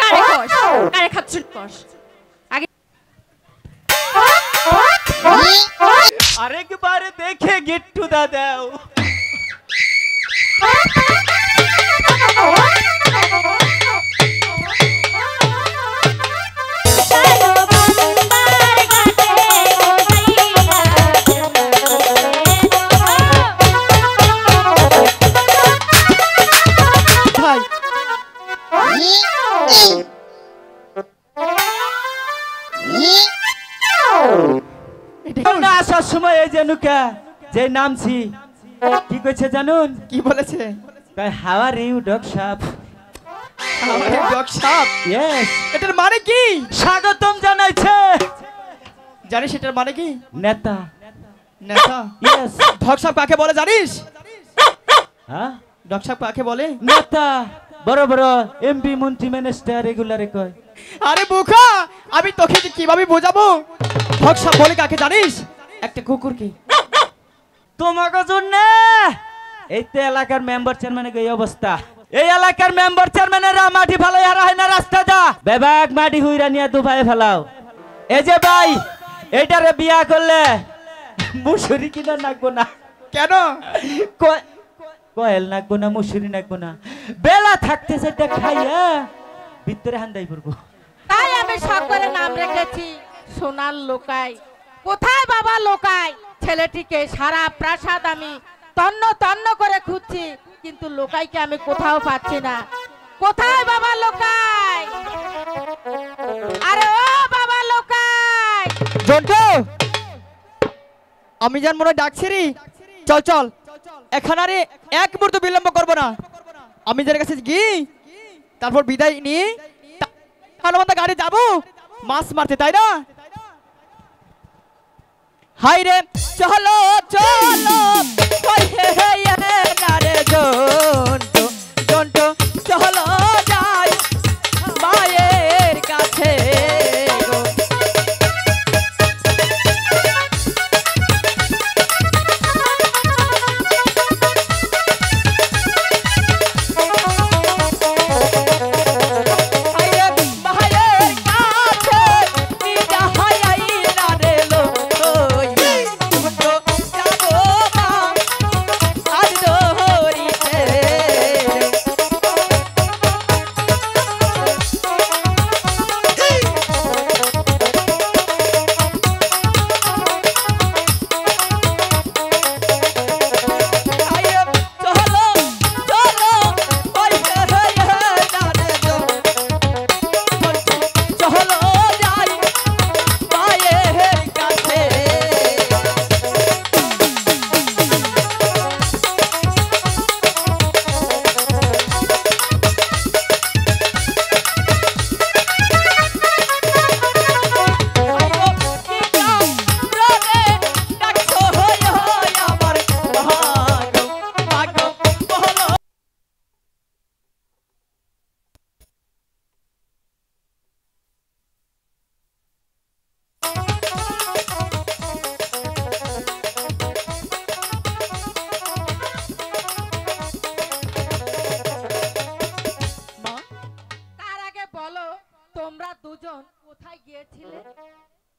কারে কস কারে খাচ্ছুন কস আগে আরেকবার দেখে গিট্টু দা দাও আসার সময় এই যে নুকা যে নামছি কি কইছে জানুন কি বলেছে তাই হাউ আর ইউ ডগ সাপ ডগ সাপ ইয়েস এটার মানে কি স্বাগতম জানাইছে জানিস এটার মানে কি নেতা নেতা ইয়েস ডগ সাপ কাকে বলে জানিস হ্যাঁ ডগ সাপ কাকে বলে নেতা বড় বড় এমপি মন্ত্রী মিনিস্টার রেগুলারে কয় আরে বোকা আমি তোকে কিভাবে বোঝাবো ডগ সাপ বলে কাকে জানিস একটা কুকুরকে তোমাকে জন্য এই তো এলাকার মেম্বার চেয়ারম্যানের এই অবস্থা এই এলাকার মেম্বার চেয়ারম্যানের মাটি ফেলাই আর হয় না রাস্তা যা বেবাক মাটি হুইরা নিয়ে দুভাই ফেলাও এই যে ভাই এইটারে বিয়া করলে মুসুরি কিনা নাকবো না কেন কয়েল নাকবো না মুসুরি নাকবো না বেলা থাকতে সেটা খাইয়া ভিতরে হান্দাই পড়বো তাই আমি শখ করে নাম রেখেছি সোনার লোকাই কোথায় বাবা লোকাই ছেলেটিকে সারা প্রাসাদ আমি তন্ন তন্ন করে খুঁজছি কিন্তু লোকাইকে আমি কোথাও পাচ্ছি না কোথায় বাবা লোকাই আরে ও বাবা লোকাই জন্টু আমি জান মনে ডাকছি রে চল চল এখন আরে এক মুহূর্ত বিলম্ব করব না আমি যার কাছে গিয়ে তারপর বিদায় নিয়ে তাহলে গাড়ি যাব মাছ মারতে তাই না হাই রে চলো চলো কই হে হে না রে জন্টু জন্টু চলো যাই মায়ের কাছে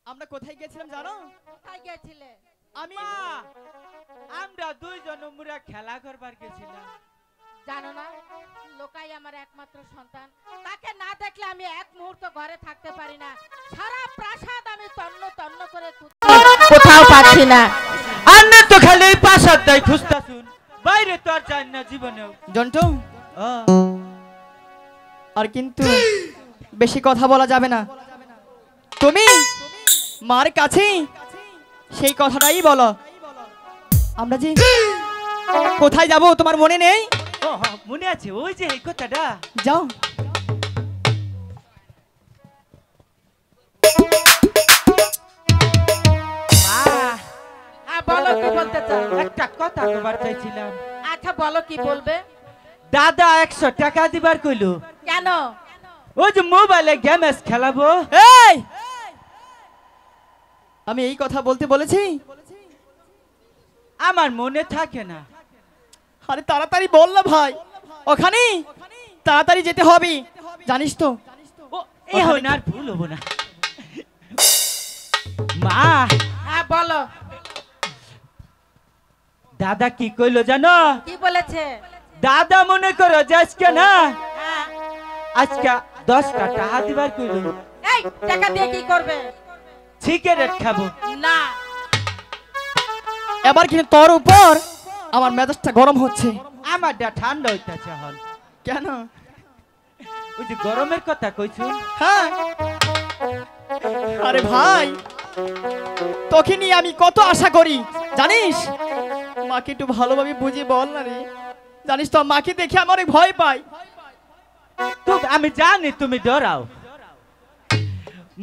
আমরা কোথায় গিয়েছিলাম জানো কোথায় গিয়েছিলে আমি আমরা দুইজন মুরা খেলা করবার গেছিলাম জানো না লোকাই আমার একমাত্র সন্তান তাকে না দেখলে আমি এক মুহূর্ত ঘরে থাকতে পারি না সারা প্রাসাদ আমি তন্ন তন্ন করে কোথাও পাচ্ছি না আন্নে তো খালি প্রাসাদ দাই খুঁজতাছুন বাইরে তো আর যাই না জীবনেও জন্টু আর কিন্তু বেশি কথা বলা যাবে না তুমি মার কাছে সেই কথাটাই বলো আমরা যে কোথায় যাব তোমার মনে নেই মনে আছে ওই যে এই কথাটা যাও বলো কি বলতে চাও একটা কথা কবার চাইছিলাম আচ্ছা বলো কি বলবে দাদা 100 টাকা দিবার কইলো কেন ওই যে মোবাইলে গেমস খেলাবো এই আমি এই কথা বলতে বলেছি আমার মনে থাকে না আরে তাড়াতাড়ি বল না ভাই ওখানে তাড়াতাড়ি যেতে হবে জানিস তো ও এখন আর ভুল হবো না। মা, হ্যাঁ বলো, দাদা কি কইলো জানো? কি বলেছে? দাদা মনে করো যে আজকে না, হ্যাঁ। আজকে 10টা টাকা দিবার কইলো। এই টাকা দিয়ে কি করবে? সিগারেট খাবো। না, এবার কিন্তু তোর উপর আমার মেজাজটা গরম হচ্ছে। আমারটা ঠান্ডা হইতাছে এখন। কেন? ওই যে গরমের কথা কইছো। হ্যাঁ, আরে ভাই, তোকে নিয়ে আমি কত আশা করি জানিস। মাকে একটু ভালোভাবে বুঝিয়ে বল না রে। জানিস তো মাকে দেখে আমি অনেক ভয় পাই। আমি জানি তুমি ডরাও।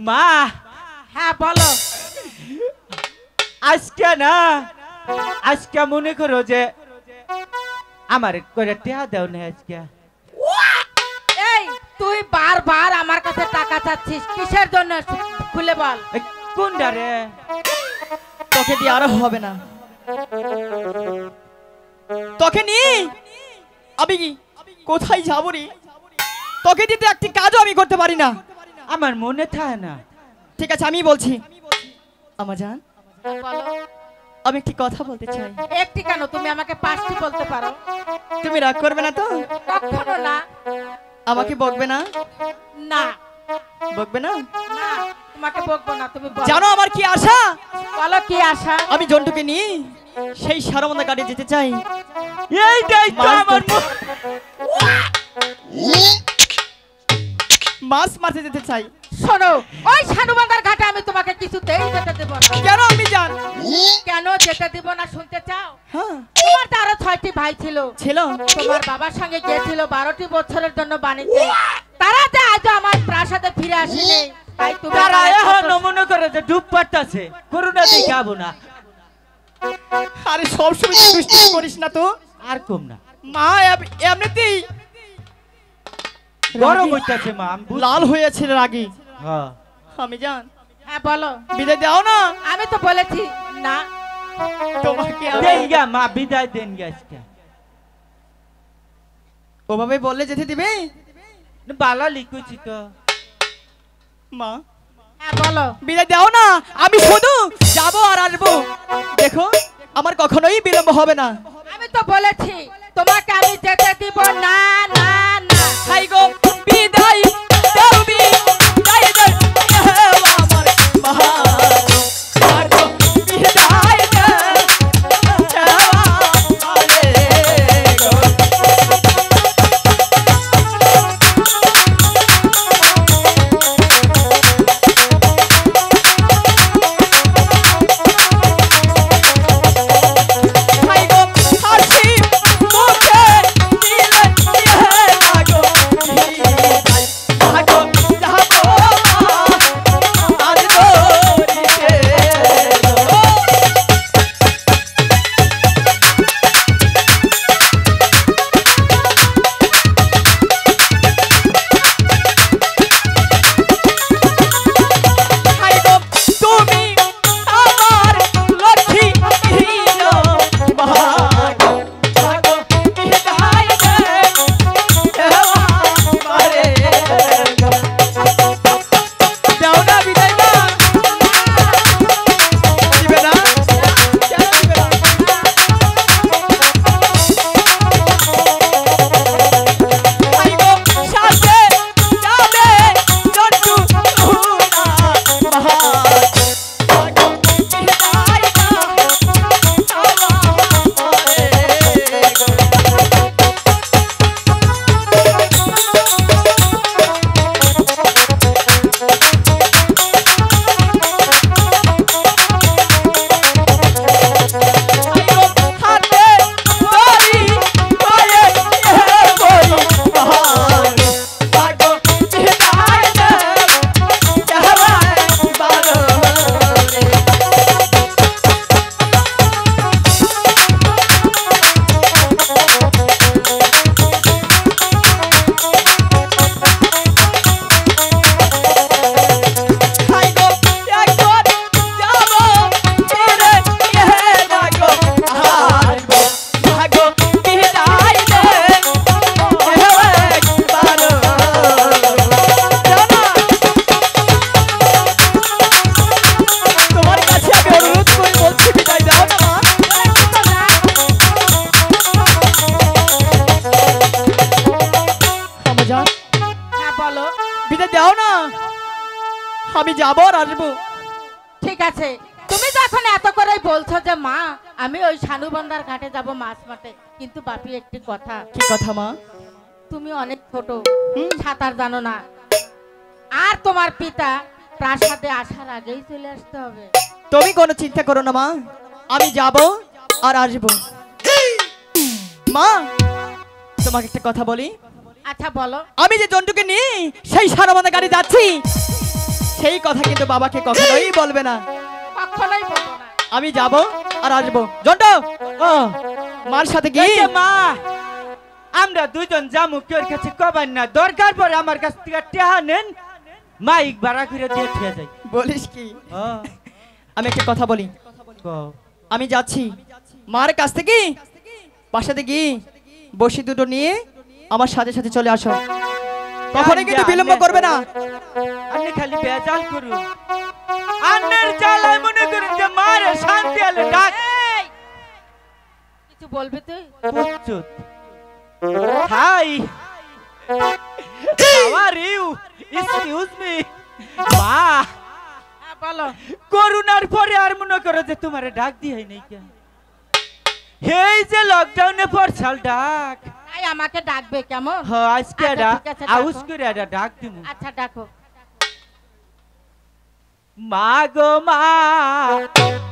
মা, হ্যাঁ বলো। আজকে না, আজকে মনে করো যে আমার করে টেহা দাও না আজকে। এই তুই বারবার আমার কাছে টাকা চাচ্ছিস কিসের জন্য? খুলে বল। কোনটা রে? তোকে দিয়ে আরো হবে না। তোকে নিয়ে আমি কোথায় যাবো রে? তোকে দিতে একটি কাজও আমি করতে পারি না। আমার মনে থাকে না। ঠিক আছে, আমি বলছি। আমার জান, বলো। আমি একটি কথা বলতে চাই। একটি কেন, তুমি আমাকে 5টি বলতে পারো। তুমি রাগ করবে না তো? কখনো না। আমাকে বকবে না? না বকবে না? না, তোমাকে বকবো না, তুমি বলো। জানো আমার কি আশা? বলো কি আশা? আমি জন্টুকে নিয়ে সেই সারমন্দা কাটে যেতে চাই। এইটাই তো মাছ আমার ধরতে- মাছ মারতে যেতে চাই। শোনো, ওই সানুবান্দার ঘাটে আমি তোমাকে কিছুতেই যেতে দেব না। কেন আমি জান? কেন যেতে দেব না শুনতে চাও? হ্যাঁ, তোমার তো আরো 6টি ভাই ছিল। ছিল। তোমার বাবার সঙ্গে গিয়েছিল 12টি বছরের জন্য বাণিজ্যে। তারা যে আজ আমার প্রাসাদে ফিরে আসেনি, তাই তুমি তারা আমার এখন কত- মনে করে যে ডুব পাড়তাছে। করোনা দিকে আবো না। আরে সবসময় তুই দুষ্টুমি করিস না তো। আর কম না। মা এমনিতেই গরম রাগী- হইতাছে মা, আমি বুঝছি। লাল হয়েছে রাগি। হ্যাঁ। আমি জান, হ্যাঁ বলো। বিদায় দাও না। আমি তো বলেছি না। তোমাকে আমি দেন গা মা, বিদায় দেন গা আজকে। ওভাবে বললে যেতে দিবে? বালা লিখেছি তো। মা, হ্যাঁ বলো। বিদায় দাও না। আমি শুধু যাবো আর আসবো। দেখো, আমার কখনোই বিলম্ব হবে না। আমি তো বলেছি তোমাকে আমি যেতে দিব না না না। হাই গো বিদায় দাও বিদায় দাও আমার মহা আর গো বিদায় দাও আরে গো। হাই গো হাসি মুখে দিলে লাগো অবজান হ্যাঁ বলো। বিদায় দাও না, আমি যাবো আর আসবো। ঠিক আছে, তুমি যখন এত করে বলছো যে মা আমি ওই শানুবন্দার ঘাটে যাব মাছ মারতে, কিন্তু বাপি একটি কথা, কি কথা মা? তুমি অনেক ছোট, সাঁতার জানো না, আর তোমার পিতা প্রাসাদে আসার আগেই চলে আসতে হবে। তুমি কোনো চিন্তা করো না মা, আমি যাব আর আসবো। মা তোমাকে একটা কথা বলি। আচ্ছা বলো। আমি যে জন্টুকে নিয়ে সেই সারাবান্ধা গাড়ি যাচ্ছি, সেই কথা কিন্তু বাবাকে কখনোই বলবে না। কখনোই বলবো না। আমি যাব আর আসবো। জন্টু ও মার সাথে এই গিয়ে যে মা, আমরা দুইজন যামু, কেউ কাছে কবেন না, দরকার পরে আমার কাছ থেকে টেহা নেন, মাইক ভাড়া করে দিয়ে থুয়ে যাই। বলিস কি? ও আমি একটা কথা বলি। কও। আমি যাচ্ছি মার কাছ থেকে, বাসাতে গিয়ে বসি দুটো নিয়ে আমার সাথে সাথে চলে আসো, কখনোই কিন্তু বিলম্ব করবে না। আপনি খালি বেজাল করুন, আন্নের জ্বালায় মনে করেন যে মারে শান্তি আলে ডাক। এই, কিছু বলবি তুই? বুঝছুত hi, how are you, excuse me মা। হ্যাঁ বলো। করোনার পরে আর মনে করো যে তোমারে ডাক দিই নাই কেন? এই যে লকডাউনে পড়ছাল ডাক, তাই আমাকে ডাকবে কেমন? হ্যাঁ আজকে আচ্ছা, ঠিক আছে, ডাকো। আউস করে ডাক দিমু। আচ্ছা ডাকো। মা গো মা,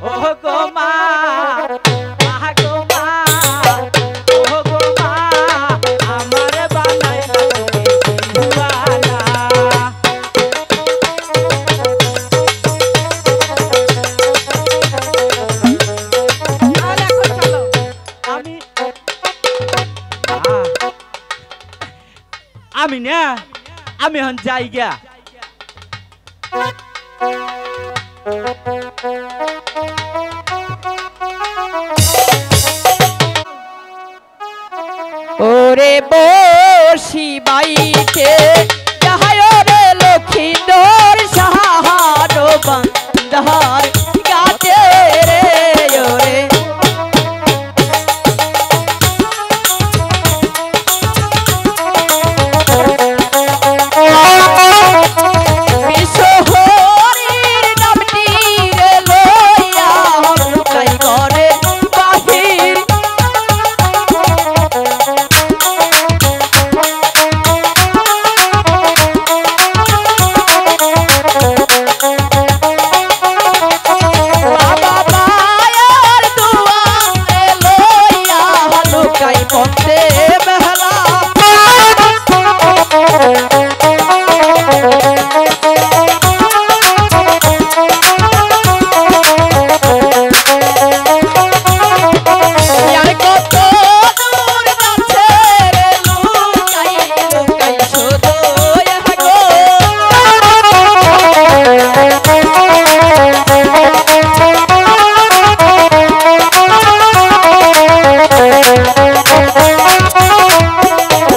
ও গো মা, মা গো মা, ও গো মা, আমার বানাই দিওয়ানা। তাহলে এখন চলো। আমি আমি না, আমি এখন যাই গা। ওরে বসি বাইকে যাহায় রে লক্ষিন্দর সাহানো বান্ধার গাতে রে ওরে বিশ্বহরির নামটি রে লইয়া লুকাই করে বাহির বাবা মায়ার দুয়ারে লইয়া লুকাই পথে বেহালা আর কত দূর যাচ্ছে রে লুকাই লুকাই শুধু গো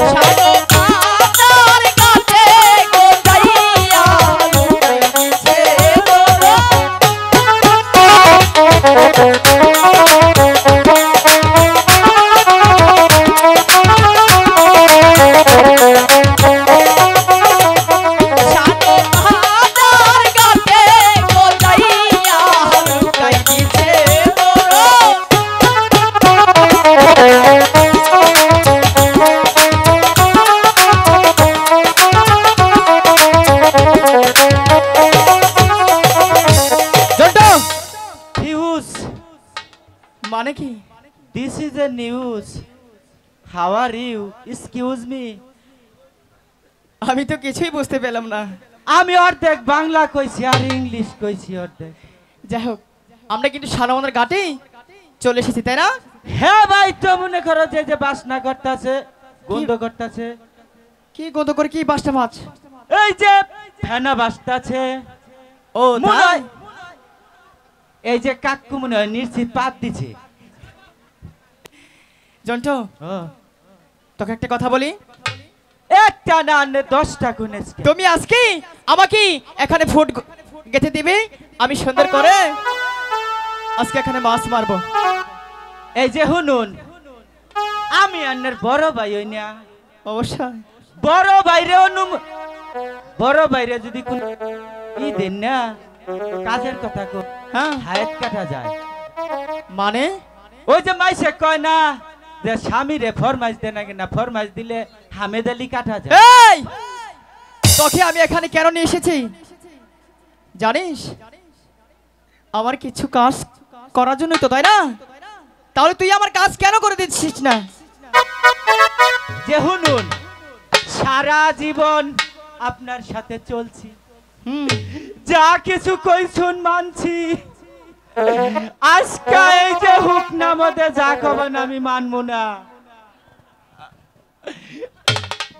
সানো পাতার কাছে গো যাইয়া লুকাই দিছে গো সানো পাতার কাছে গো যাইয়া লুকাই দিছে জন্টু নিউজ, মানে কি? This is a news. How are you, excuse me. আমি তো কিছুই বুঝতে পেলাম না। আমি অর্ধেক বাংলা কইছি আর ইংলিশ কইছি অর্ধেক। যাই হোক, আমরা কিন্তু সারাবন্ধার ঘাটে চলে এসেছি, তাই না? হ্যাঁ ভাই, তো মনে করো যে যে বাসনা করতেছে, গন্ধ করতেছে, কি গন্ধ করে, কি বাসটা মাছ? এই যে ফেনা বাসতাছে। ও মনে তাই? হয় এই যে কাকু মনে হয় নিশ্চিত পাত দিছে। জন্টু ও, তোকে একটা কথা বলি। একটা না আনলে 10টা গুনেছ। তুমি আজকে আমাকে এখানে ফুট গেঁথে দিবে, আমি সুন্দর করে আজকে এখানে মাছ মারবো। এই যে হুনুন, আমি আন্নের বড় ভাই হই না, অবশ্যই বড় ভাই বাইরে বড় বাইরে যদি কোন ই দেন না কাজের কথা কো হ্যাঁ হায়াত কাটা যায়। মানে ওই যে মাইসে কয় না যে স্বামীরে ফরমাইশ দেন না কিনা, ফরমাইশ দিলে হামেদ আলী কাটা যায়। এই তোকে আমি এখানে কেন নিয়ে এসেছি জানিস? আমার কিছু কাজ করার জন্যই তো, তাই না? তাহলে তুই আমার কাজ কেন করে দিচ্ছিস না? যে হুনুন সারা জীবন আপনার সাথে চলছি, যা কিছু কইছুন মানছি, আজকে এই যে হুক নামতে যা কবেন আমি মানবো না।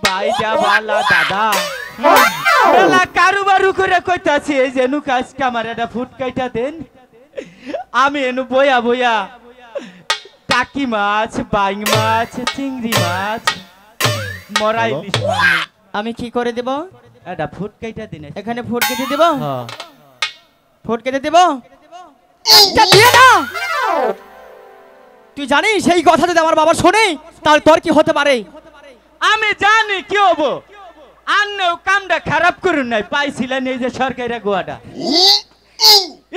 ভাই যা বালা দাদা কারুবারু করে কইতাছি এই যে নুক আজকে আমার একটা ফুট কাইটা দেন, আমি এনু বইয়া বইয়া টাকি মাছ, বাইং মাছ, চিংড়ি মাছ, মরা ইলিশ মাছ আমি কি করে দেব? একটা ফুট কাইটা দিন। এখানে ফুট কেটে দেব? হ্যাঁ। ফুট কেটে দেব? একটা দিয়ে না। তুই জানিস সেই কথা যদি আমার বাবা শোনে তাহলে তোর কি হতে পারে? আমি জানি কি হবো, আন্নেও কামটা খারাপ করুন নাই, পাইছিলেন এই যে সরকারি গোয়াটা,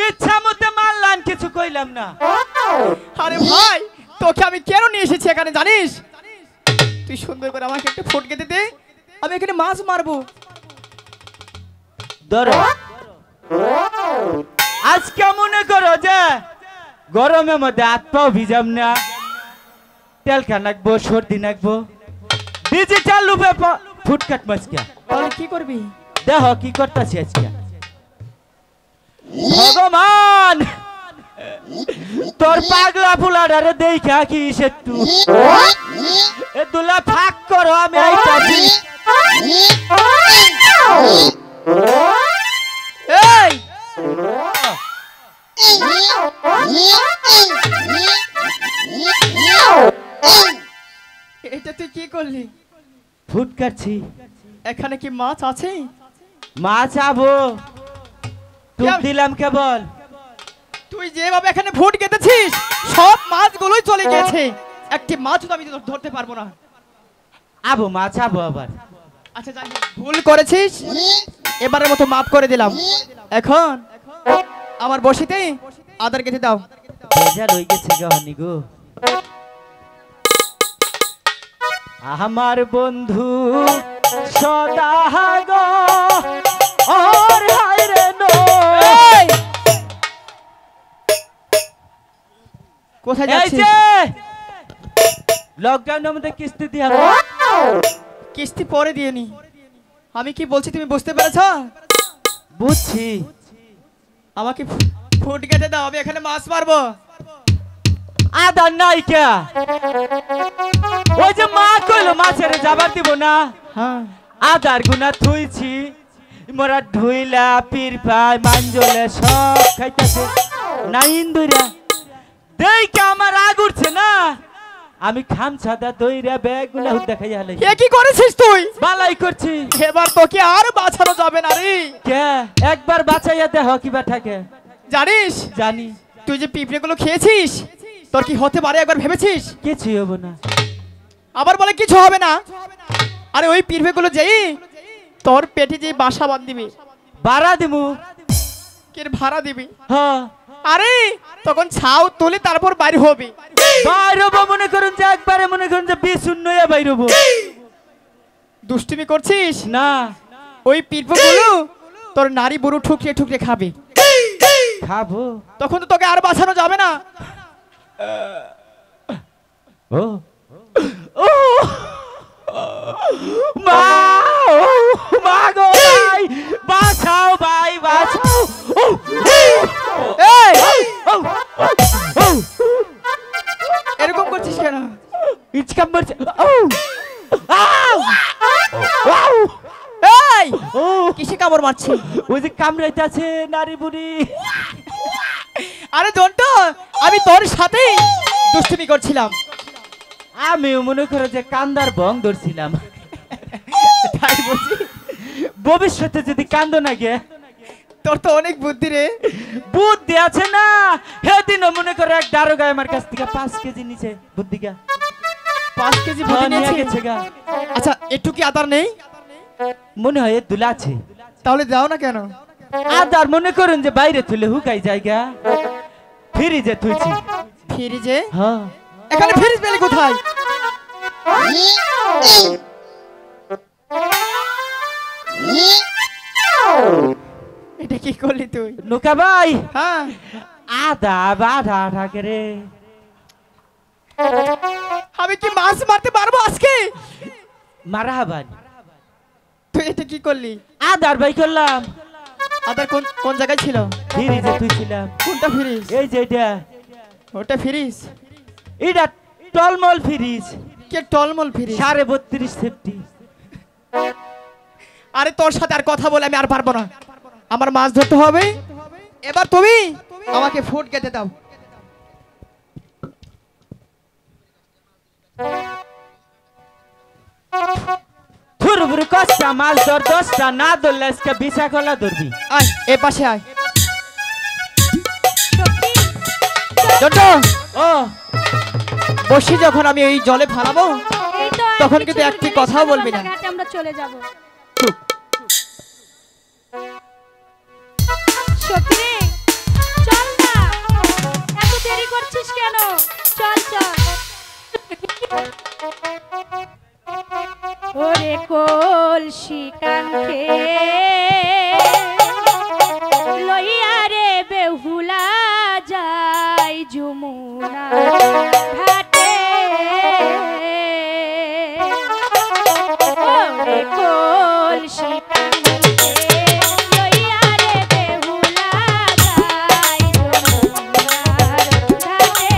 ইচ্ছা মতে মারলাম, কিছু কইলাম না। আরে ভাই তোকে আমি কেন নিয়ে এসেছি এখানে জানিস? তুই সুন্দর করে আমাকে একটা ফুট কেটে দে, আমি এখানে মাছ মারবো। ধরো আজকে মনে করো যে গরমের মধ্যে হাত পাও ভিজাম না, তেল খানাকবো, সর্দি নাকবো, ডিজিটাল রূপে ফুটকাট মাছকে তাহলে কি করবি? দেখ কি করতেছি আজকে। ভগবান তোর পাগলা ফুলাডারে দেখা কি একটু এ দুলা ফাঁক করো, আমি আইতাছি। এই এটা তুই কি করলি? ফুট কাটছি। এখানে কি মাছ আছে? মাছ আবো তুই দিলাম কেবল। তুই যেভাবে এখানে ফুট কেটেছিস সব মাছগুলোই চলে গেছে, একটি মাছ তো আমি ধরতে পারবো না। আবো মাছ আবো আবার। আচ্ছা যাই হোক, ভুল করেছিস, এবারের মতো মাফ করে দিলাম। এখন আমার বসিতে আদার কেটে দাও। ভেজা রই গেছে গহনি গো। আমার বন্ধু সদা গো ওর হায়রে নই। কোথায় এই যাচ্ছিস? যে লকডাউনের মধ্যে কিস্তি দিয়া কিস্তি পরে দিয়ে নি। আমি কি বলছি তুমি বুঝতে পেরেছ? বুঝছি। আমাকে ফুট কেটে দাও, আমি এখানে মাছ মারবো। আদার নাই কে? ওই যে মা কইলো মাছের যাবার দিব না, হ্যাঁ আদার গুনা থুইছি, মোরা ধুইলা পীর পাই মানজলে সব খাইতাছে না ইন্দুরা। দেখে আমার রাগ উঠছে না, আমি খামছাদা দইরা ব্যাগ গুলা দেখাই হালাই। এ কি করেছিস তুই? বালাই করছি। এবার তোকে আর বাঁচানো যাবে না রে। কে একবার বাঁচাইয়া দেহ কিবা থাকে জানিস জানি। তুই যে পিঁপড়ে গুলো খেয়েছিস তোর কি হতে পারে একবার ভেবেছিস? কিছুই হবো না। আবার বলে কিছু হবে না। আরে ওই পিঁপড়ে গুলো যেই তোর পেটে যে বাসা বাঁধবি, বাড়া দিমু। কে ভাড়া দিবি? হ্যাঁ আরে তখন ছাউ তুলে তারপর বাইরে হবি। বাইর হবো মনে করুন যে একবারে মনে করুন যে বিশূন্য বাইর হবো। দুষ্টুমি করছিস না ওই পিঁপড়ে গুলো তোর নারী বুড়ো ঠুকরে ঠুকরে খাবে, খাবো। তখন তো তোকে আর বাঁচানো যাবে না। ও ও মা, ও মা গো ভাই বাঁচাও, ভাই বাঁচাও। এই ও ও এরকম করছিস কেন? ইচকাম মারছে। ও আউ আউ এই ও কিসে কামড় মারছি? ওই যে কামড়াইতাছে নারী বুড়ি। আরে জন্টু আমি তোর সাথে দুষ্টুমি করছিলাম। আমিও মনে করো যে কান্দার ভং ধরছিলাম। তাই বলছি ভবিষ্যতে যদি কান্দ না গে, তোর তো অনেক বুদ্ধি রে। বুদ্ধি আছে না? সেদিনও মনে করো এক দারোগা আমার কাছ থেকে 5 কেজি নিচে বুদ্ধিকা 5 কেজি বুদ্ধি নিয়ে নিয়েছে। গেছে গা। আচ্ছা একটু কি আদার নেই? মনে হয় দুলা আছে। তাহলে দাও না কেন? আদার মনে করুন যে বাইরে তুলে হুকাই জায়গা ফ্রিজে থুইছি। ফ্রিজে? হ্যাঁ। এখানে ফ্রিজ পেলে কোথায়? এটা কি করলি তুই? নোকা ভাই হ্যাঁ, আদা বাধা থাকে রে। আমি কি মাছ মারতে পারবো আজকে? মারা হবান। তুই এটা কি করলি? আদার ভাই করলাম। আদার কোন কোন জায়গায় ছিল? ফ্রিজে থুইছিলাম। কোনটা ফ্রিজ? এই যে এটা ওটা ফ্রিজ? এটা টলমল ফ্রিজ। কে টলমল ফ্রিজ? 32.5 সেফটি। আরে তোর সাথে আর কথা বলে আমি আর পারবো না, আমার মাছ ধরতে হবে। এবার তুমি আমাকে ফুট কেটে দাও। থুরবুর কষ্টা মাছ ধর 10টা না ধরলে আজকে বিছা কলা ধরবি। আয় এ পাশে আয়। জন্টু, ও বসি যখন আমি ওই জলে ফালাবো এই তো আর তখন কিছু কিন্তু একটি নেই, কথাও বলবি না। ঘাটে আমরা চলে যাব। সখী চল না, এত দেরি করছিস কেন? চল চল। ওরে কলসি কাঙ্খে লইয়া রে বেহুলা যাই যমুনা ঘাটে। ওরে কলসি কাঙ্খে লইয়া রে বেহুলা যাই যমুনার ঘাটে।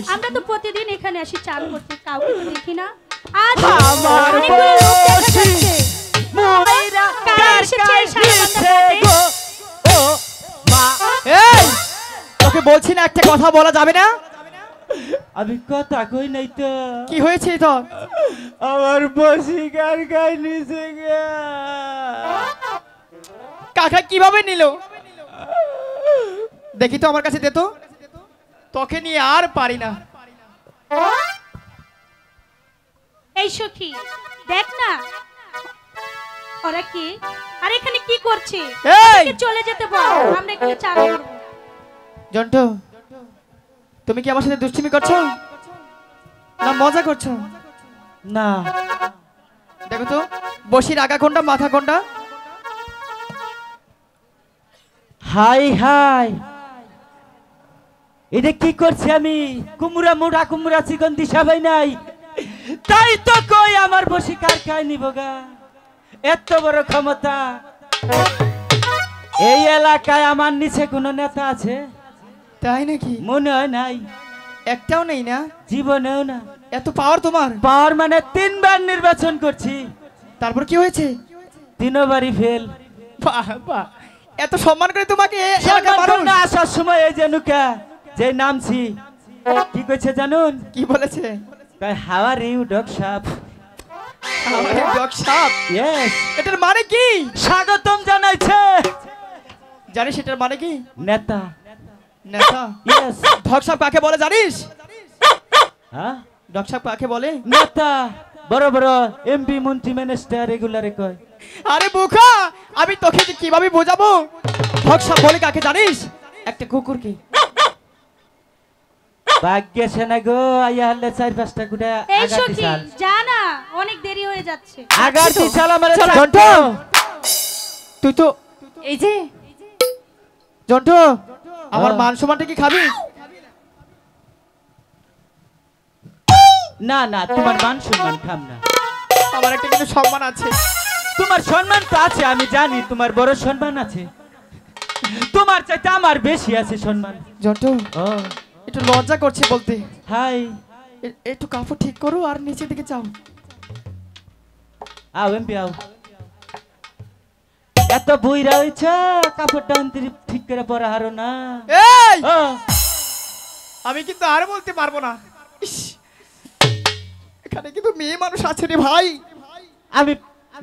যাস? আমরা তো প্রতিদিন এখানে আসি চান করতে, কাউকে তো দেখি না। আজ আমার অনেকগুলো লোক দেখা বসি যাচ্ছে। ময়রা কার এসেছে এই সারাবান্ধা রাতে? গো ও মা। এই তোকে বলছি না একটা কথা বলা যাবে না? আমি কথা কই নাই তো। কি হয়েছে তো? আমার বসি কার গায়ে নিচে গে। কাকা কিভাবে নিল? দেখি তো আমার কাছে দে তো। তোকে নিয়ে আর পারি না। এই সখী দেখ না ওরা কি, আর এখানে কি করছে? এই! ওদেরকে চলে যেতে বল, আমরা এখানে চান করব। জন্টু, তুমি কি আমার সাথে দুষ্টুমি করছো না মজা করছো? না দেখো তো বসির আগা কোনটা মাথা কোনটা? হাই হাই, এটা কি করছি আমি? কুমুরা মোড়া কুমুরা চিকন দিশা ভাই নাই, তাই তো কই আমার বসি কার খাই নিব গা। এত বড় ক্ষমতা! এই এলাকায় আমার নিচে কোনো নেতা আছে? তাই নাকি? মনে হয় নাই, একটাও নেই না? জীবনেও না। এত পাওয়ার তোমার? পাওয়ার মানে 3 বার নির্বাচন করছি, তারপর কি হয়েছে? 3 বারই ফেল। বাহ বাহ, এত সম্মান করে তোমাকে এলাকার মানুষ। না আসার সময় এই যে নুকা যে নামছি, কি কইছে জানুন? কি বলেছে? তাই হাউ আর ইউ ডগ সাপ। আমাদের ডগ সাপ? ইয়েস, এটার মানে কি? স্বাগতম জানাইছে। জানিস এটার মানে কি? নেতা। নেতা? ইয়েস। ডগ সাপ কাকে বলে জানিস? হ্যাঁ, ডগ সাপ কাকে বলে? নেতা, বড় বড় এমপি মন্ত্রী মিনিস্টার এগুলারে কয়। আরে বোকা, আমি তোকে যে কিভাবে বোঝাবো? ডগ সাপ বলে কাকে জানিস? একটা কুকুরকে। ভাগ্যে সেনা গো, আইয়া হলে 4-5টা গুড়া এই আগার সখী দিশাল। যা না, অনেক দেরি হয়ে যাচ্ছে। আগার দিশাল আমার জন্টু, তুই তো এই যে জন্টু আমার হ্যাঁ। মান সম্মানটা কি খাবি? না না, তোমার মান সম্মান খাম না। আমার একটা কিন্তু সম্মান আছে। তোমার সম্মান তো আছে, আমি জানি তোমার বড় সম্মান আছে। তোমার চাইতে আমার বেশি আছে সম্মান। জন্টু ও একটু লজ্জা করছে বলতে। হাই, একটু কাপড় ঠিক করো আর নিচের দিকে যাও। আও এমপি আও। এত বুইরা হইছে, কাপড়টা অন্তরি ঠিক করে পরা হারো না। এই ও আমি কিন্তু আর বলতে পারবো না। ইস, এখানে কিন্তু মেয়ে মানুষ আছে রে ভাই। আমি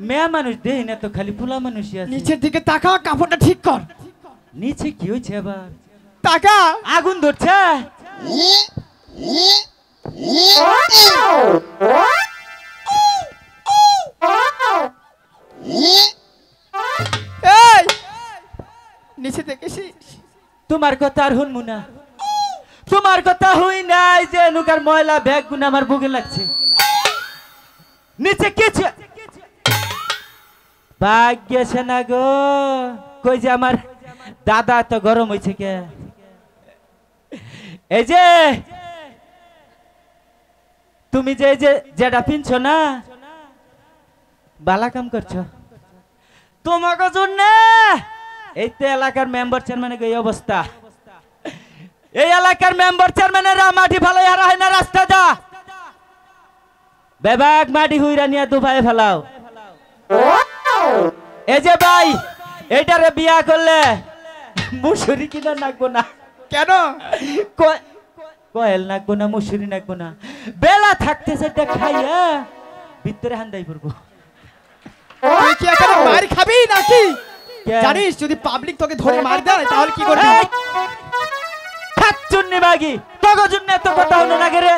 মেয়ে মানুষ দেই না তো, খালি পোলা মানুষই আছে। নিচের দিকে তাকা, কাপড়টা ঠিক কর। নিচে কি হয়েছে আবার? তাকা। আগুন ধরছে। এই নিচে দেখেছিস? তোমার কথা আর শুনবো না। তোমার কথা হই নাই যে নুকার ময়লা ব্যাগ গুনা আমার বুকে লাগছে। নিচে কিছু ভাগ্য সেনা গো, কই যে আমার দাদা তো গরম হয়েছে কে। এই যে তুমি যে এই যে যেটা পিনছো না, বালা কাম করছো তোমাকে জন্য। এই তো এলাকার মেম্বার চেয়ারম্যানের এই অবস্থা। এই এলাকার মেম্বার চেয়ারম্যানের মাটি ভালো হারা হয় না, রাস্তা দা বেবাগ মাটি হুইরা নিয়ে দুপায়ে ফেলাও। এই যে ভাই, এইটারে বিয়া করলে মুসুরি কিনা নাকবো না? কেন? কয়েল নাকবো না, মুসুরি নাকবো না, বেলা থাকতে সেটা খাইয়া ভিতরে হান্দাই পড়বো। তুই কি এখানে মার খাবি নাকি? কেন? জানিস যদি পাবলিক তোকে ধরে মার দেয় তাহলে কি করবি? খাচ্চুন্নি বাগি তোর জন্য এত কথা হলো না রে।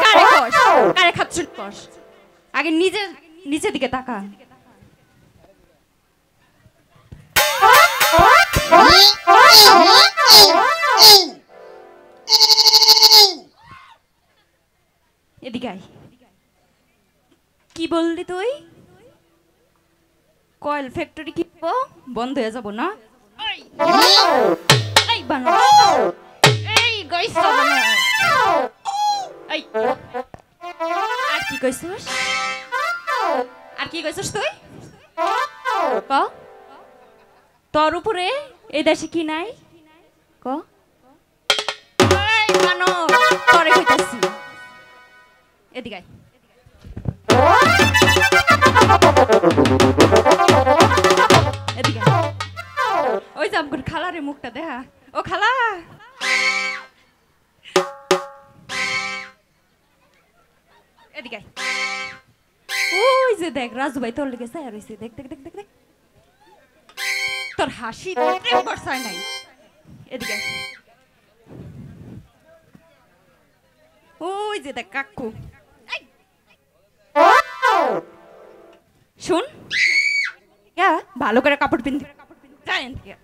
কারে কস, কারে খাচ্ছুন কস, আগে নিচের দিকে তাকা। এদিকে আয়। কি বললি তুই? কয়েল ফ্যাক্টরি কি বন্ধ হয়ে যাব না? এই বানো, এই গইছো বানো, এই আর কি কইছস? আর কি কইছস তুই? ক তোর উপরে এই দেশে কি নাই? ক এই মানো তোরে কইতাছি এদিকে আয়। এদিকে আয়। ওই যে আমগুর খালারে মুখটা দেখা ও খালা এদিকে আয়। ওই যে দেখ রাজু ভাই তোর লেগে চায় রইছে দেখ দেখ দেখ দেখ দেখ তোর হাসি দেখতে বর্ষায় নাই এদিকে আয়। ওই যে দেখ কাকু এই। শুন ইয়া ভালো করে কাপড় পিনতে যাই থেকে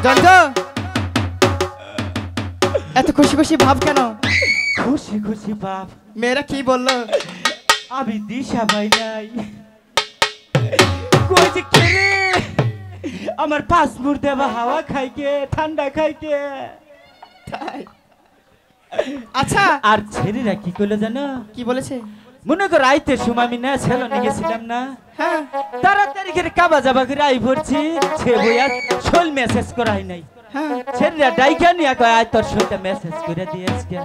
জন্ত এত খুশি খুশি ভাব কেন? খুশি খুশি বাপ, মেয়েরা কি বললো? আমি দিশা পাই নাই। কই যে কে রে আমার পাসপোর্ট দেবা হাওয়া খাইকে ঠান্ডা খাইকে। তাই? আচ্ছা আর ছেলেরা কি করলো জানো? কি বলেছে? মনে কর আইতে সময় আমি না সেলনে গেছিলাম না, হ্যাঁ তাড়াতাড়ি করে কাবা যাবা করে আই ভরছি, সে বইয়া শোল মেসেজ করাই নাই। হ্যাঁ ছেলেরা ডাইকা নিয়ে কয় আয় তোর শোলটা মেসেজ করে দিয়েছে।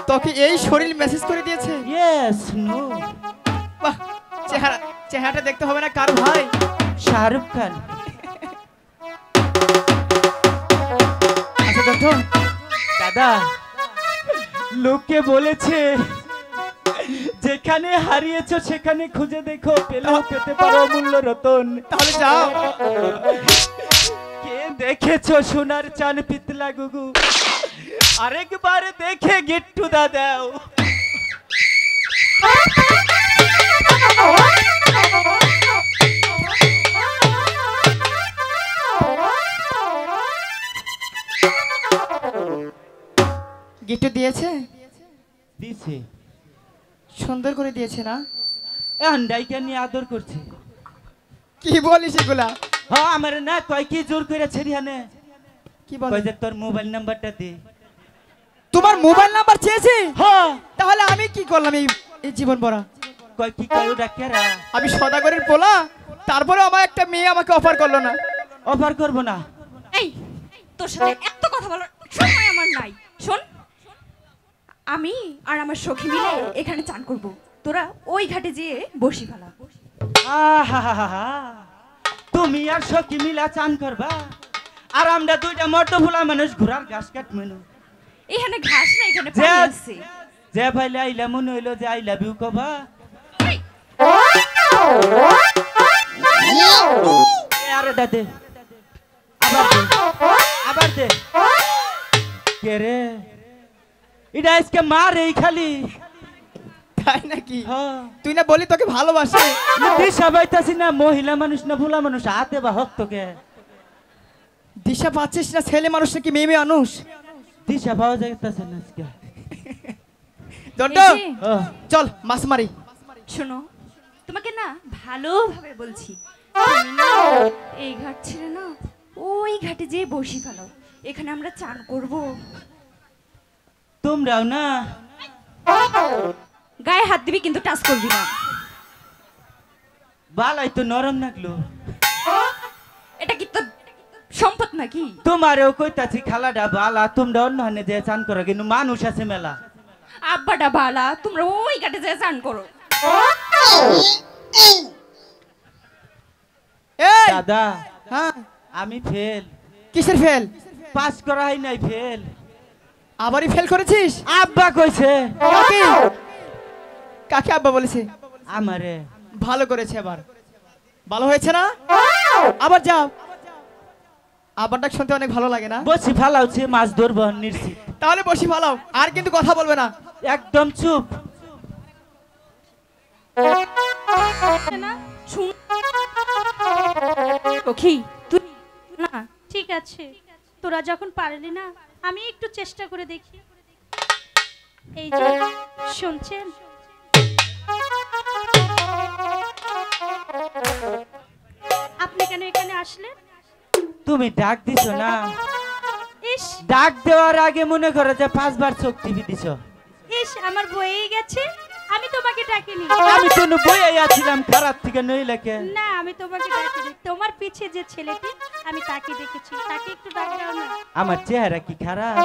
তোকে এই শরীর মেসেজ করে দিয়েছে? Yes no. বাহ, চেহারাটা দেখতে হবে না কার ভাই? শাহরুখ খান। আচ্ছা জন্ত দাদা লোকে বলেছে যেখানে হারিয়েছো সেখানে খুঁজে দেখো, পেলেও পেতে পারো অমূল্য রতন। তাহলে যাও। কে দেখেছো সোনার চান পিতলা গুগু, আরেকবার দেখে গিট্টু দা দাও। গিট্টু দিয়েছে? দিছে সুন্দর করে দিয়েছে না? এখন ডাইকা নিয়ে আদর করছে। কি বলিস এগুলা? হ্যাঁ আমার না কয় কি জোর করে ছেড়িয়ানে, কি বল? কয় যে তোর মোবাইল নাম্বারটা দে। তোমার মোবাইল নাম্বার চেয়েছে? হ্যাঁ তাহলে আমি কি করলাম এই জীবন ভরা? কয় কি কয় ডাকেরা আমি সদাগরের পোলা, তারপরে আমার একটা মেয়ে আমাকে অফার করলো না। অফার করব না। এই তোর সাথে এত কথা বলার সময় আমার নাই। শোন আমি আর আমার সখী মিলে এখানে চান করব, তোরা ওই ঘাটে যেয়ে বসি ফেলা। আহা তুমি আর সখী মিলা চান করবা, আর আমরা দুইটা মর্দ ভোলা মানুষ ঘোড়ার ঘাস কাট মেনু। এখানে ঘাস না এখানে পানি আছে। যে ভাইলে আইলা মনে হইলো যে আই লাভ ইউ কবা। এই, আরে দাদে আবার দে, আবার দে। কে রে এটা আজকে মার এই খালি। তাই নাকি? হ্যাঁ তুই না বলি তোকে ভালোবাসে? দিশা পাইতাছি না, মহিলা মানুষ না ভোলা মানুষ, হাতে বা হক তোকে দিশা পাচ্ছিস না? ছেলে মানুষ নাকি মেয়ে মানুষ? দিশা পাওয়া যাইতাছে না আজকে। জন্ট এই যে, হ্যাঁ। চল মাছ মারি। শোনো তোমাকে না ভালোভাবে বলছি, তুমি না এই ঘাট ছেড়ে না ওই ঘাটে যেয়ে বসি ফেলো, এখানে আমরা চান করব। তোমরাও না গায়ে হাত দিবি কিন্তু টাচ করবি না। বালাই তো নরম লাগলো। এটা কি তোর সম্পদ নাকি? তোমারেও কইতাছি খালাডা বালা, তোমরা অন্য হানে যে চান করো, কিন্তু মানুষ আছে মেলা। আব্বাটা বালা, তোমরা ওই ঘাটে যেয়ে চান করো। এই দাদা হ্যাঁ আমি ফেল, কিসের ফেল? পাস করা হয় নাই, ফেল। আবারই ফেল করেছিস? আব্বা কইছে। কাকে? কাকে আব্বা বলেছে? আমারে। ভালো করেছে, এবার ভালো হয়েছে না? আবার যাও। আবার ডাক শুনতে অনেক ভালো লাগে না? বসি ফালাউছে মাছ ধরবো নিশ্চিত। তাহলে বসি ভালো, আর কিন্তু কথা বলবে না। একদম চুপ। না শুন সখী তুই না ঠিক আছে, তোরা যখন পারলি না আমি একটু চেষ্টা করে দেখি। এই যে শুনছেন, আপনি কেন এখানে আসলেন? তুমি ডাক দিছো না, ইস ডাক দেওয়ার আগে মনে করো যে 5 বার চোখ টিপি দিছো। ইস আমার বয়েই গেছে, আমি তোমাকে ডাকিনি। আমি তো বইয়ে আছিলাম খারাপ থেকে নইলে কে। না আমি তোমাকে ডাকিনি, তোমার পিছে যে ছেলেটি আমি তাকে দেখেছি, তাকে একটু ডাক দাও না। আমার চেহারা কি খারাপ?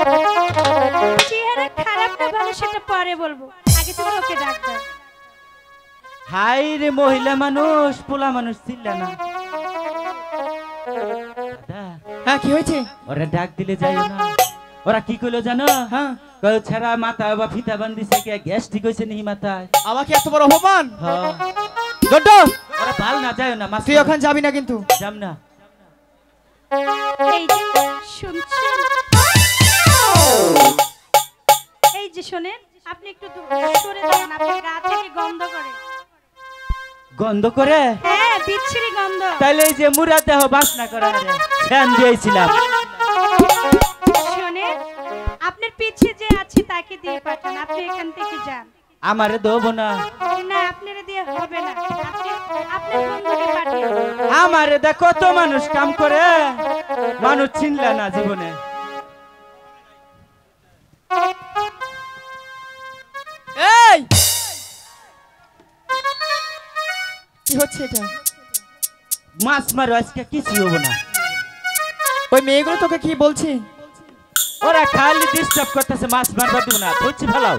চেহারা খারাপ না ভালো সেটা পরে বলবো, আগে তুমি ওকে ডাক দাও। হাই রে মহিলা মানুষ পোলা মানুষ ছিল না। হ্যাঁ কি হয়েছে? ওরা ডাক দিলে যাইও না। ওরা কি কইলো জানো? হ্যাঁ কয় ছাড়া মাথা বা ফিতা বান্ধিছে কে, গ্যাস ঠিক হইছে নি মাথায়। আমাকে এত বড় অপমান! হ্যাঁ দড্ড ওরা ভাল না যাইও না, মাছ তুই ওখানে যাবি না কিন্তু। যাম না। এই যে শুনছেন, এই যে শোনেন, আপনি একটু সরে যান, আপনার গা থেকে গন্ধ করে। গন্ধ করে? হ্যাঁ বিচ্ছিরি গন্ধ। তাইলে এই যে মুরা দেহ বাসনা করে রে ফ্যান দিয়েছিলাম। শোনেন, আপনার পিছে যে আছে তাকে দিয়ে পাঠান, আপনি এখান থেকে যান। আমারে দেবো না। না আপনারা দিয়ে হবে না, আপনি আপনার বন্ধুকে পাঠিয়ে দিন। আমারে দেখ কত মানুষ কাম করে, মানুষ চিনলা না জীবনে। এই কি হচ্ছে এটা? মাছ মারো আজকে কিছু হবো না। ওই মেয়েগুলো তোকে কি বলছে? ওরা খালি ডিস্টার্ব করতেছে, মাছ মারবা দিব না, বুঝছি ফেলাও।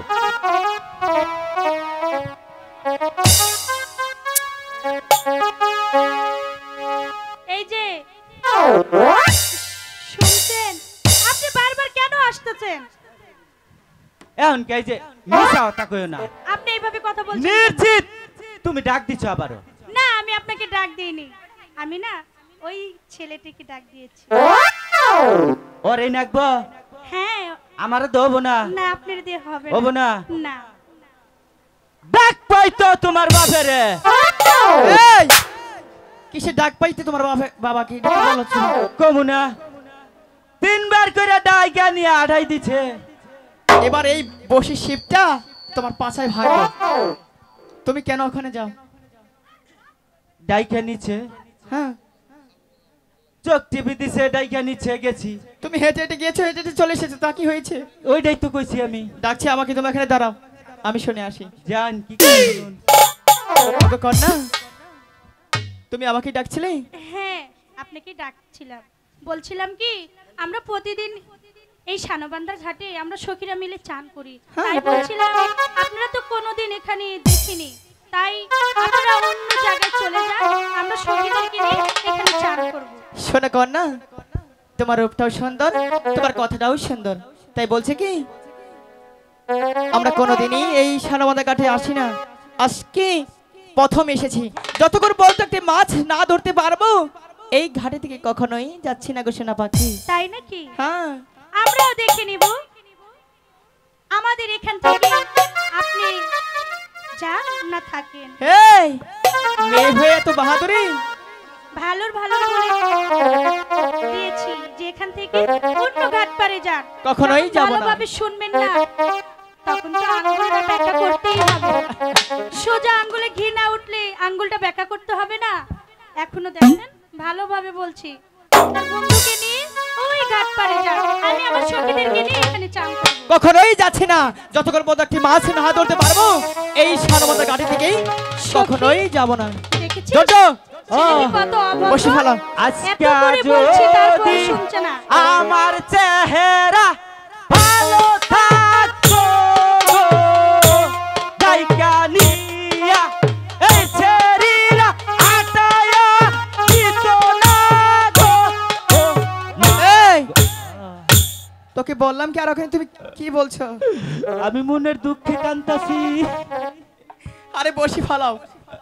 এই যে শুনছেন, আপনি বারবার কেন আসতেছেন? এখন কে যে মিশা কথা কইও না। আপনি এইভাবে কথা বলছেন কেন? নির্জিত তুমি ডাক দিছো আবারও। না আমি আপনাকে ডাক দিইনি, আমি না ওই ছেলেটিকে ডাক দিয়েছি। ওরে নাকবো? হ্যাঁ। আমারে দেবো না। না আপনার দিয়ে হবে হবো না। না। ডাক পাই তো তোমার বাপেরে। এই কিসে ডাক পাইতে তোমার বাবাকে বলছো? কমুনা তিনবার করে ডাইকা নিয়ে আড়াই দিছে। এবার এই বসি শিবটা তোমার পাছায় ভাগবে। তুমি কেন ওখানে যাও? ডাইকা নিচে হ্যাঁ চোখ টিপি দিছে, ডাইকা নিচে গেছি। তুমি হেঁটে হেঁটে গিয়েছো, হেঁটে হেঁটে চলে এসেছো, তা কি হয়েছে? ওইটাই তো কইছি আমি। ডাকছি আমাকে, তুমি এখানে দাঁড়াও, আমি শুনে আসি। জান কি করুন ওকে কর না, তুমি আমাকে ডাকছিলে? হ্যাঁ আপনাকে ডাকছিলাম, বলছিলাম কি আমরা প্রতিদিন এই শানবান্ধার ঘাটে আমরা সখীরা মিলে চান করি, তাই বলছিলাম আপনারা তো কোনোদিন এখানে দেখিনি, তাই আপনারা অন্য জায়গায় চলে যান, আমরা সখীদেরকে নিয়ে এখানে চান করব। শোনা কর না, তোমার রূপটাও সুন্দর, তোমার কথাটাও সুন্দর, তাই বলছে কি আমরা কোনোদিনই এই শানবান্ধা ঘাটে আসি না, আজকে প্রথম এসেছি। যতক্ষণ বলতো একটি মাছ না ধরতে পারবো এই ঘাটে থেকে কখনোই যাচ্ছি না গো সোনা পাখি। তাই নাকি? হ্যাঁ আমরাও দেখে নিব, আমাদের এখান থেকে আপনি যান না থাকেন। এই মেয়ে হয়ে এত বাহাদুরি! ভালোর ভালো বলে দিয়েছি যে এখান থেকে অন্য ঘাট পারে যান, কখনোই যখন যাব না। ভালোভাবে শুনবেন না তখন তো আঙ্গুলটা ব্যাখ্যা করতেই হবে, সোজা আঙ্গুলে ঘি না উঠলে আঙ্গুলটা ব্যাখ্যা করতে হবে না। এখনো দেখেন ভালোভাবে বলছি, আপনার বন্ধুকে নিয়ে ওই ঘাট পারে যান, আমি আমার সখীদেরকে নিয়ে এখানে চান করব। কখনোই যাচ্ছি না, যতক্ষণ পর্যন্ত একটি মাছ না ধরতে পারবো এই শানবান্ধা ঘাটে থেকেই কখনোই যাব না। দেখেছিস জোজো ছেলেটি কত অভদ্র, বসে ফেলা। এত করে বলছি তারপর যদি শুনছে না। আমার চেহারা ভালো থাকতো গো, ডাইকা নিয়া এই ছেড়িরা আটায়া দিত না গো। ও মা। এই তোকে বললাম কি, আর ওখানে তুমি কি বলছো? আমি মনের দুঃখে কান্তাছি। আরে বসি ফালাও,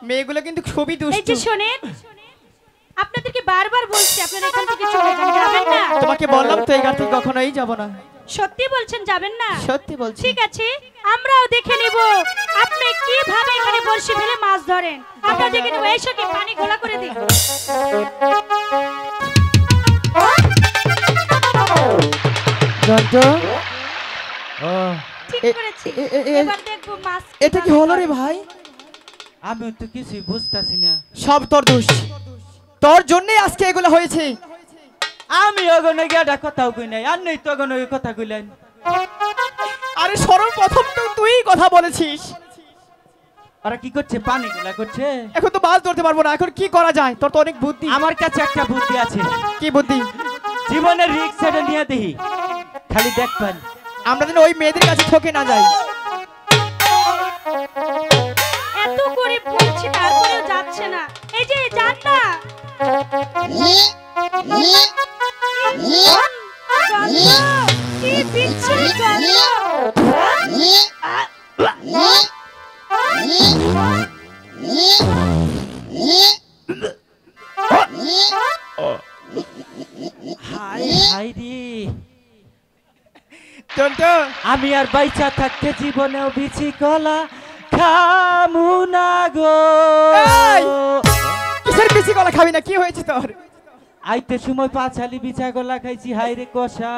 মেয়েগুলো কিন্তু খুবই এই যে দুষ্টু। শোনেন, আপনাদেরকে বারবার বলছি আপনারা এখান থেকে চলে যান, যাবেন না? তোমাকে বললাম তো এই ঘাট থেকে কখনোই যাব না। সত্যি বলছেন যাবেন না? সত্যি বলছি। ঠিক আছে, আমরাও দেখে নিব আপনি কিভাবে এখানে বর্ষি ফেলে মাছ ধরেন, আমরা দেখে নেব। এই সখী পানি ঘোলা করে দিন। জন্টু, ও ঠিক এ- করেছি, এ- এ- এ- এবার দেখব মাছ এটা কি হলো রে ভাই? আমি তো কিছুই বুঝতাছি না। সব তোর দোষ, তোর জন্যই আজকে এগুলো হয়েছে। আমি ওগনে গিয়া কথাও কই নাই, আর নেই তো ওগনে কথা কইলেন। আরে সর্বপ্রথম তো তুই কথা বলেছিস। ওরা কি করছে? পানি গুলা করছে। এখন তো মাছ ধরতে পারবো না, এখন কি করা যায়? তোর তো অনেক বুদ্ধি। আমার কাছে একটা বুদ্ধি আছে। কি বুদ্ধি? জীবনের রিস্ক সেটা নিয়ে দেখি, খালি দেখবেন আমরা যেন ওই মেয়েদের কাছে ঠকে না যাই। এত করে বলছি তারপরেও যাচ্ছে না। এই যে যান না। গন্ধ, কি বিচ্ছিরি গন্ধ। হাই হাই রে, টন্টু, আমি আর বাইচা থাকতে জীবনেও বিচি কলা খামু না গো। এই! কিসের বেশি গলা খাবি না? কি হয়েছে তোর? আইতে সময় পাঁচালি বিচা গলা খাইছি, হাই রে কষা।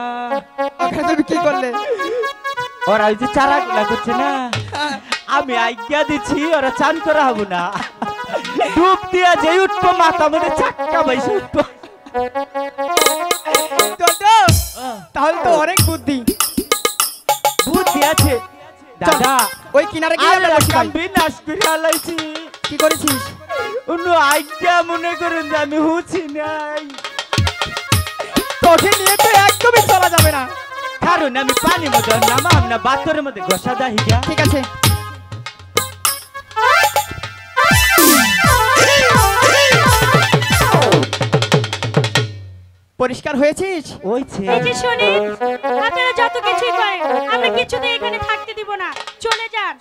ওখানে তুমি কি করলে? ওরা ওই যে চারা গুলা করছে না, আমি আজ্ঞা দিচ্ছি ওরা চান করা হবো না। ডুব দিয়া যে উঠবো মাথা মধ্যে চাক্কা বাইসে উঠবো। টন্টু, তাহলে তো অনেক বুদ্ধি। বুদ্ধি আছে দাদা। ওই কিনারে গিয়ে আমরা বসি ভাই। বিনাশ করে হালাইছি। কি করেছিস? উনি আজ্ঞা মনে করেন যে আমি হুছি নাই, তোকে নিয়ে তো একদমই চলা যাবে না। কারণ আমি পানির মধ্যে নামাম না, বাতরের মধ্যে ঘষা দাহিয়া। ঠিক আছে, পরিষ্কার হয়েছিস? ওইছে এই যে শোনেন, আপনারা যত কিছুই করেন আমরা কিছুতেই এখানে থাকতে দিব না। চলে যান।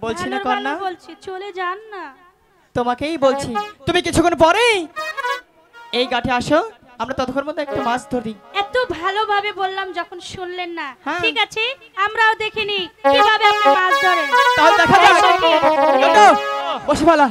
বলছি না ভালোর কন্যা, ভালো বলছি, চলে যান না। তোমাকেই বলছি। তুমি কিছুক্ষণ পরেই এই ঘাটে আসো, আমরা ততক্ষণ মধ্যে একটু মাছ ধরি। এত ভালোভাবে বললাম যখন শুনলেন না, হ্যাঁ। ঠিক আছে আমরাও দেখিনি কিভাবে আপনি মাছ ধরেন। তাহলে দেখা যাক। এই সখী, টন্টু, বসে ভালা।